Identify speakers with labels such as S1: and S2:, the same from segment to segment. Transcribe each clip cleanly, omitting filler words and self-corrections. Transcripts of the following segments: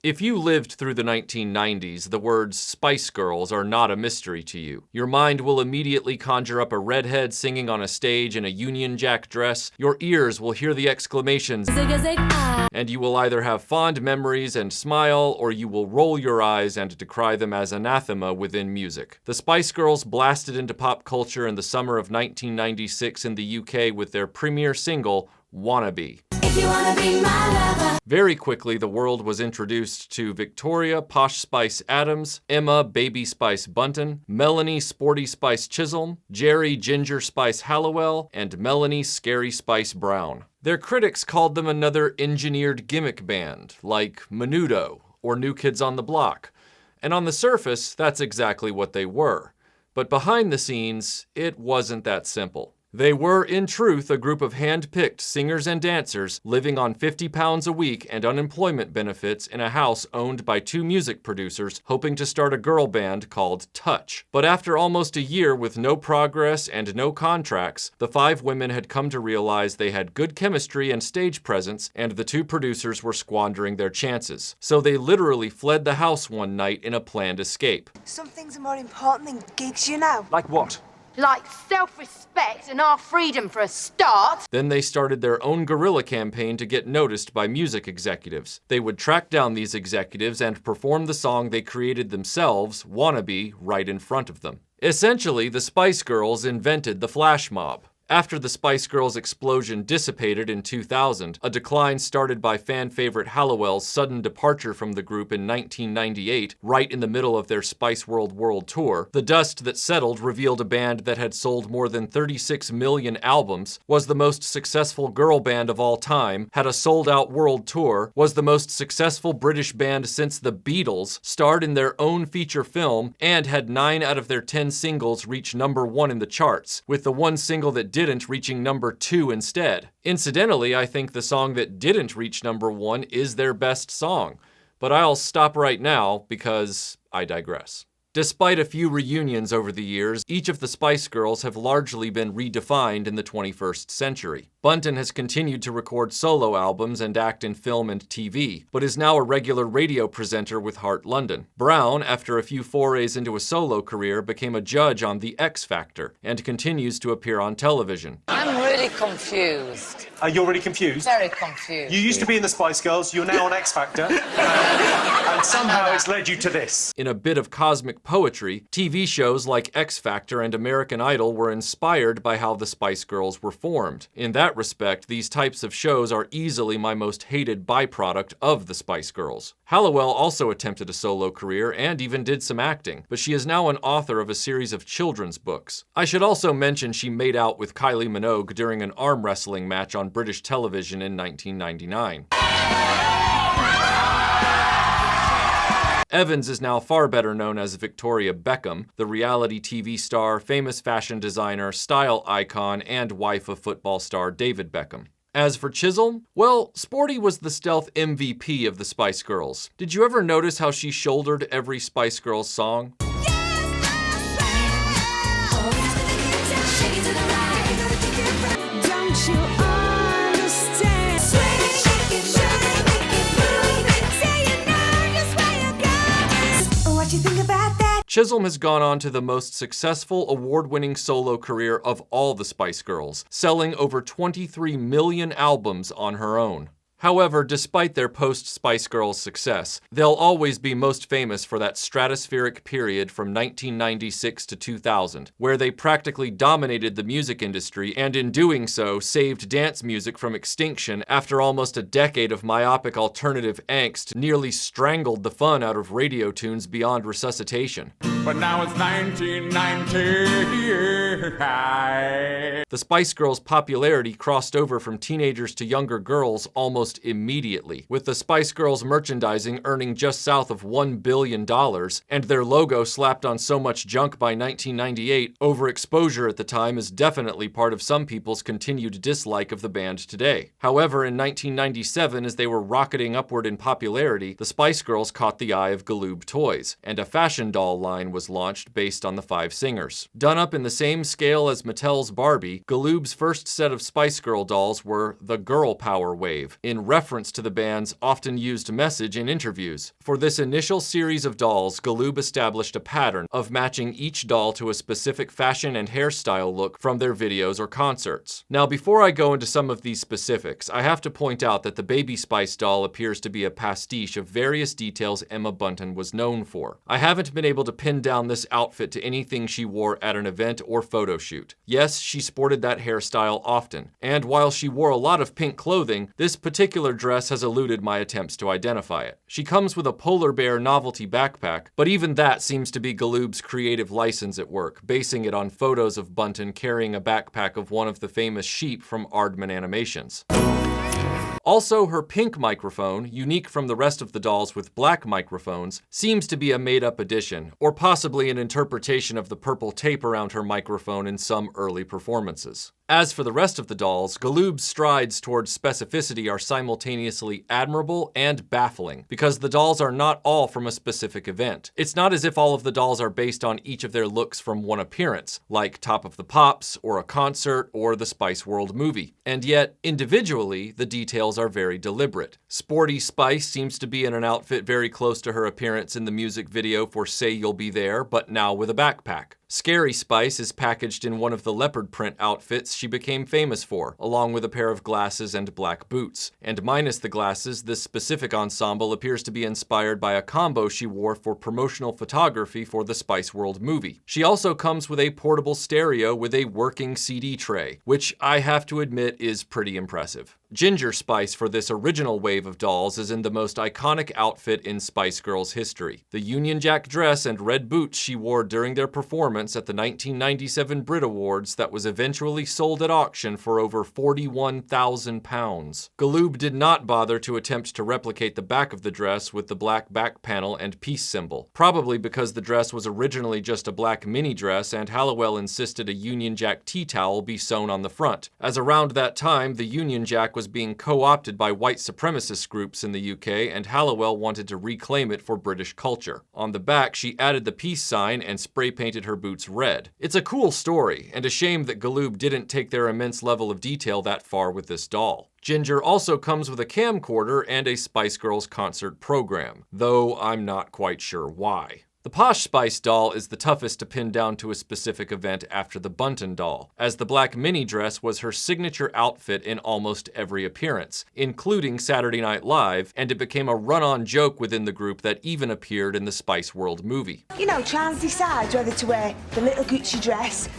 S1: If you lived through the 1990s, the words Spice Girls are not a mystery to you. Your mind will immediately conjure up a redhead singing on a stage in a Union Jack dress, your ears will hear the exclamations, zigazigah, and you will either have fond memories and smile, or you will roll your eyes and decry them as anathema within music. The Spice Girls blasted into pop culture in the summer of 1996 in the UK with their premiere single, Wannabe. If you wanna be my lover. Very quickly, the world was introduced to Victoria Posh Spice Adams, Emma Baby Spice Bunton, Melanie Sporty Spice Chisholm, Jerry Ginger Spice Hallowell, and Melanie Scary Spice Brown. Their critics called them another engineered gimmick band, like Menudo or New Kids on the Block. And on the surface, that's exactly what they were. But behind the scenes, it wasn't that simple. They were, in truth, a group of hand-picked singers and dancers living on 50 pounds a week and unemployment benefits in a house owned by two music producers hoping to start a girl band called Touch. But after almost a year with no progress and no contracts, the five women had come to realize they had good chemistry and stage presence, and the two producers were squandering their chances. So they literally fled the house one night in a planned escape.
S2: Some things are more important than gigs, you know.
S3: Like what?
S4: Like self-respect and our freedom for a start.
S1: Then they started their own guerrilla campaign to get noticed by music executives. They would track down these executives and perform the song they created themselves, Wannabe, right in front of them. Essentially, the Spice Girls invented the flash mob. After the Spice Girls explosion dissipated in 2000, a decline started by fan favorite Hallowell's sudden departure from the group in 1998, right in the middle of their Spice World tour, the dust that settled revealed a band that had sold more than 36 million albums, was the most successful girl band of all time, had a sold-out world tour, was the most successful British band since the Beatles, starred in their own feature film, and had 9 out of their 10 singles reach #1 in the charts, with the one single that didn't reaching #2 instead. Incidentally, I think the song that didn't reach #1 is their best song. But I'll stop right now because I digress. Despite a few reunions over the years, each of the Spice Girls have largely been redefined in the 21st century. Bunton has continued to record solo albums and act in film and TV, but is now a regular radio presenter with Heart London. Brown, after a few forays into a solo career, became a judge on The X Factor, and continues to appear on television.
S5: I'm really confused.
S3: You're really confused?
S5: Very confused.
S3: You used to be in the Spice Girls, you're now on X Factor, and somehow it's led you to this.
S1: In a bit of cosmic poetry, TV shows like X Factor and American Idol were inspired by how the Spice Girls were formed. In that respect, these types of shows are easily my most hated byproduct of the Spice Girls. Hallowell also attempted a solo career and even did some acting, but she is now an author of a series of children's books. I should also mention she made out with Kylie Minogue during an arm wrestling match on British television in 1999. Evans is now far better known as Victoria Beckham, the reality TV star, famous fashion designer, style icon, and wife of football star David Beckham. As for Chisholm, well, Sporty was the stealth MVP of the Spice Girls. Did you ever notice how she shouldered every Spice Girls song? Chisholm has gone on to the most successful award-winning solo career of all the Spice Girls, selling over 23 million albums on her own. However, despite their post-Spice Girls success, they'll always be most famous for that stratospheric period from 1996 to 2000, where they practically dominated the music industry and in doing so saved dance music from extinction after almost a decade of myopic alternative angst nearly strangled the fun out of radio tunes beyond resuscitation.
S6: But now it's 1990.
S1: The Spice Girls' popularity crossed over from teenagers to younger girls almost immediately, with the Spice Girls merchandising earning just south of $1 billion, and their logo slapped on so much junk by 1998, overexposure at the time is definitely part of some people's continued dislike of the band today. However, in 1997, as they were rocketing upward in popularity, the Spice Girls caught the eye of Galoob Toys, and a fashion doll line was launched based on the five singers. Done up in the same same scale as Mattel's Barbie, Galoob's first set of Spice Girl dolls were the Girl Power Wave, in reference to the band's often used message in interviews. For this initial series of dolls, Galoob established a pattern of matching each doll to a specific fashion and hairstyle look from their videos or concerts. Now, before I go into some of these specifics, I have to point out that the Baby Spice doll appears to be a pastiche of various details Emma Bunton was known for. I haven't been able to pin down this outfit to anything she wore at an event or photo shoot. Yes, she sported that hairstyle often, and while she wore a lot of pink clothing, this particular dress has eluded my attempts to identify it. She comes with a polar bear novelty backpack, but even that seems to be Galoob's creative license at work, basing it on photos of Bunton carrying a backpack of one of the famous sheep from Aardman Animations. Also, her pink microphone, unique from the rest of the dolls with black microphones, seems to be a made-up addition, or possibly an interpretation of the purple tape around her microphone in some early performances. As for the rest of the dolls, Galoob's strides towards specificity are simultaneously admirable and baffling, because the dolls are not all from a specific event. It's not as if all of the dolls are based on each of their looks from one appearance, like Top of the Pops, or a concert, or the Spice World movie. And yet, individually, the details are very deliberate. Sporty Spice seems to be in an outfit very close to her appearance in the music video for Say You'll Be There, but now with a backpack. Scary Spice is packaged in one of the leopard print outfits she became famous for, along with a pair of glasses and black boots. And minus the glasses, this specific ensemble appears to be inspired by a combo she wore for promotional photography for the Spice World movie. She also comes with a portable stereo with a working CD tray, which I have to admit is pretty impressive. Ginger Spice for this original wave of dolls is in the most iconic outfit in Spice Girls history. The Union Jack dress and red boots she wore during their performance at the 1997 Brit Awards that was eventually sold at auction for over £41,000. Galoob did not bother to attempt to replicate the back of the dress with the black back panel and peace symbol, probably because the dress was originally just a black mini dress and Halliwell insisted a Union Jack tea towel be sewn on the front, as around that time the Union Jack was being co-opted by white supremacist groups in the UK and Halliwell wanted to reclaim it for British culture. On the back, she added the peace sign and spray painted her boots red. It's a cool story, and a shame that Galoob didn't take their immense level of detail that far with this doll. Ginger also comes with a camcorder and a Spice Girls concert program, though I'm not quite sure why. The Posh Spice doll is the toughest to pin down to a specific event after the Bunton doll, as the black mini dress was her signature outfit in almost every appearance, including Saturday Night Live, and it became a run-on joke within the group that even appeared in the Spice World movie.
S2: You know, Chance decides whether to wear the little Gucci dress,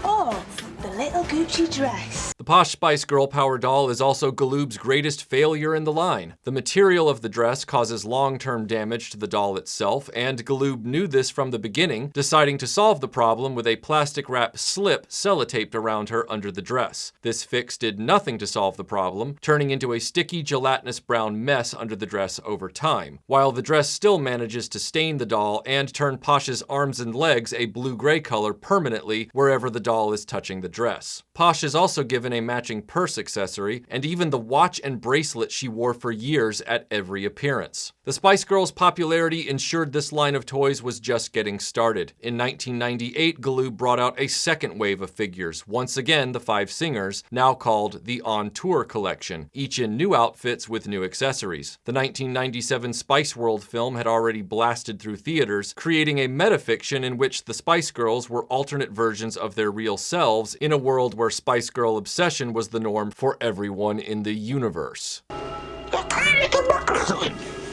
S2: or the little Gucci dress.
S1: The Posh Spice Girl Power doll is also Galoob's greatest failure in the line. The material of the dress causes long-term damage to the doll itself, and Galoob knew this from the beginning, deciding to solve the problem with a plastic wrap slip sellotaped around her under the dress. This fix did nothing to solve the problem, turning into a sticky, gelatinous brown mess under the dress over time, while the dress still manages to stain the doll and turn Posh's arms and legs a blue-gray color permanently wherever the doll is touching the dress. Posh is also given a matching purse accessory, and even the watch and bracelet she wore for years at every appearance. The Spice Girls' popularity ensured this line of toys was just getting started. In 1998, Galoob brought out a second wave of figures, once again the 5 singers, now called the On Tour collection, each in new outfits with new accessories. The 1997 Spice World film had already blasted through theaters, creating a metafiction in which the Spice Girls were alternate versions of their real selves in a world where Spice Girl obsession was the norm for everyone in the universe.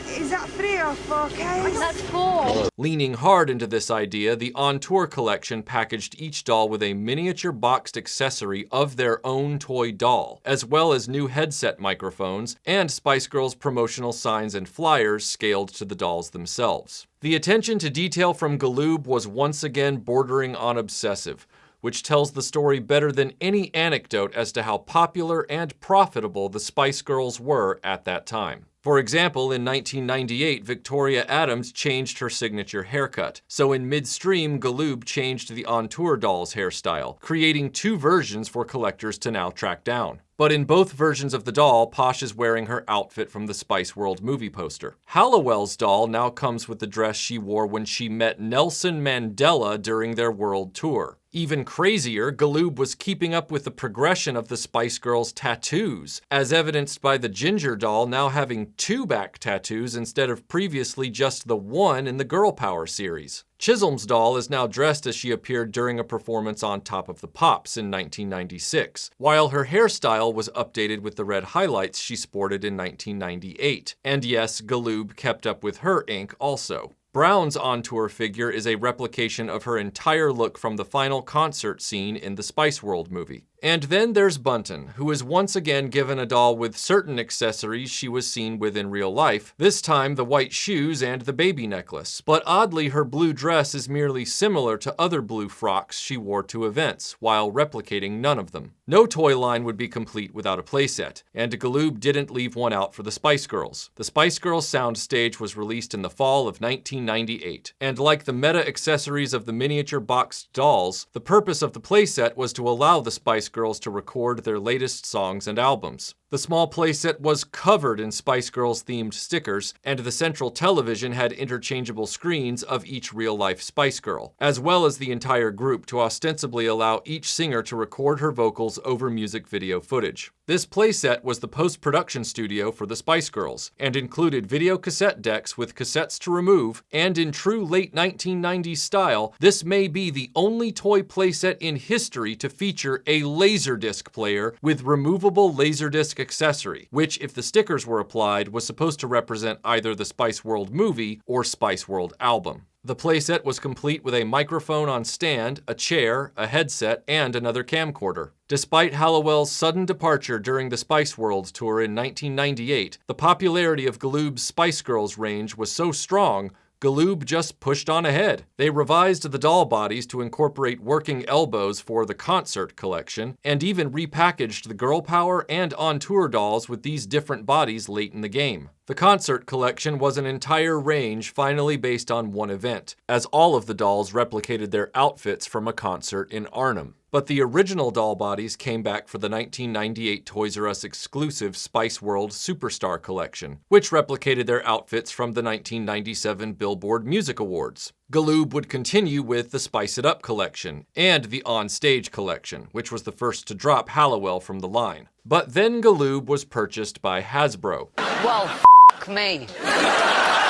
S2: Is that 3 or 4K?
S4: That's 4.
S1: Leaning hard into this idea, the On Tour collection packaged each doll with a miniature boxed accessory of their own toy doll, as well as new headset microphones and Spice Girls promotional signs and flyers scaled to the dolls themselves. The attention to detail from Galoob was once again bordering on obsessive, which tells the story better than any anecdote as to how popular and profitable the Spice Girls were at that time. For example, in 1998, Victoria Adams changed her signature haircut. So in midstream, Galoob changed the On Tour doll's hairstyle, creating 2 versions for collectors to now track down. But in both versions of the doll, Posh is wearing her outfit from the Spice World movie poster. Halliwell's doll now comes with the dress she wore when she met Nelson Mandela during their world tour. Even crazier, Galoob was keeping up with the progression of the Spice Girls' tattoos, as evidenced by the Ginger doll now having 2 back tattoos instead of previously just the 1 in the Girl Power series. Chisholm's doll is now dressed as she appeared during a performance on Top of the Pops in 1996, while her hairstyle was updated with the red highlights she sported in 1998. And yes, Galoob kept up with her ink also. Brown's on-tour figure is a replication of her entire look from the final concert scene in the Spice World movie. And then there's Bunton, who is once again given a doll with certain accessories she was seen with in real life, this time the white shoes and the baby necklace. But oddly, her blue dress is merely similar to other blue frocks she wore to events, while replicating none of them. No toy line would be complete without a playset, and Galoob didn't leave one out for the Spice Girls. The Spice Girls soundstage was released in the fall of 1998, and like the meta accessories of the miniature boxed dolls, the purpose of the playset was to allow the Spice Girls to record their latest songs and albums. The small playset was covered in Spice Girls themed stickers, and the central television had interchangeable screens of each real-life Spice Girl, as well as the entire group to ostensibly allow each singer to record her vocals over music video footage. This playset was the post-production studio for the Spice Girls, and included video cassette decks with cassettes to remove, and in true late 1990s style, this may be the only toy playset in history to feature a Laserdisc player with removable Laserdisc accessory, which, if the stickers were applied, was supposed to represent either the Spice World movie or Spice World album. The playset was complete with a microphone on stand, a chair, a headset, and another camcorder. Despite Hallowell's sudden departure during the Spice World tour in 1998, the popularity of Galoob's Spice Girls range was so strong, Galoob just pushed on ahead. They revised the doll bodies to incorporate working elbows for the concert collection, and even repackaged the Girl Power and on-tour dolls with these different bodies late in the game. The concert collection was an entire range finally based on one event, as all of the dolls replicated their outfits from a concert in Arnhem. But the original doll bodies came back for the 1998 Toys R Us exclusive Spice World Superstar collection, which replicated their outfits from the 1997 Billboard Music Awards. Galoob would continue with the Spice It Up collection, and the On Stage collection, which was the first to drop Hallowell from the line. But then Galoob was purchased by Hasbro.
S5: Well, f*** me.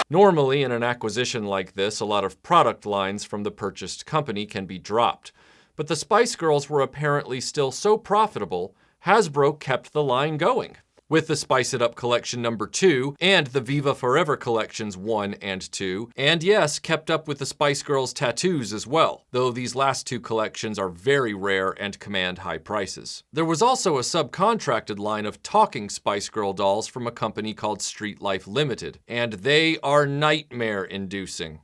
S1: Normally, in an acquisition like this, a lot of product lines from the purchased company can be dropped. But the Spice Girls were apparently still so profitable, Hasbro kept the line going. With the Spice It Up Collection number 2, and the Viva Forever Collections 1 and 2, and yes, kept up with the Spice Girls tattoos as well, though these last 2 collections are very rare and command high prices. There was also a subcontracted line of talking Spice Girl dolls from a company called Street Life Limited, and they are nightmare-inducing.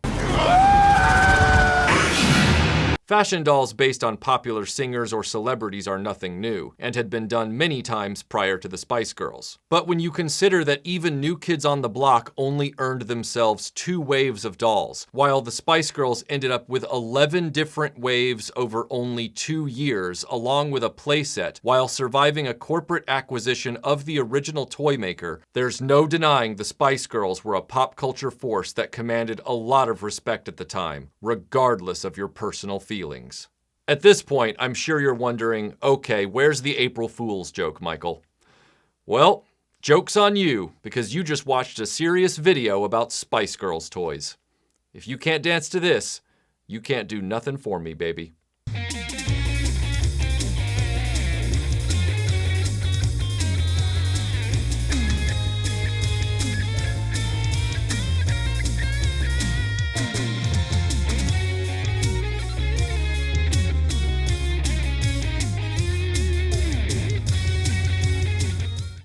S1: Fashion dolls based on popular singers or celebrities are nothing new, and had been done many times prior to the Spice Girls. But when you consider that even New Kids on the Block only earned themselves 2 waves of dolls, while the Spice Girls ended up with 11 different waves over only 2 years, along with a playset, while surviving a corporate acquisition of the original toy maker, there's no denying the Spice Girls were a pop culture force that commanded a lot of respect at the time, regardless of your personal feelings. At this point, I'm sure you're wondering, okay, where's the April Fool's joke, Michael? Well, joke's on you, because you just watched a serious video about Spice Girls toys. If you can't dance to this, you can't do nothing for me, baby.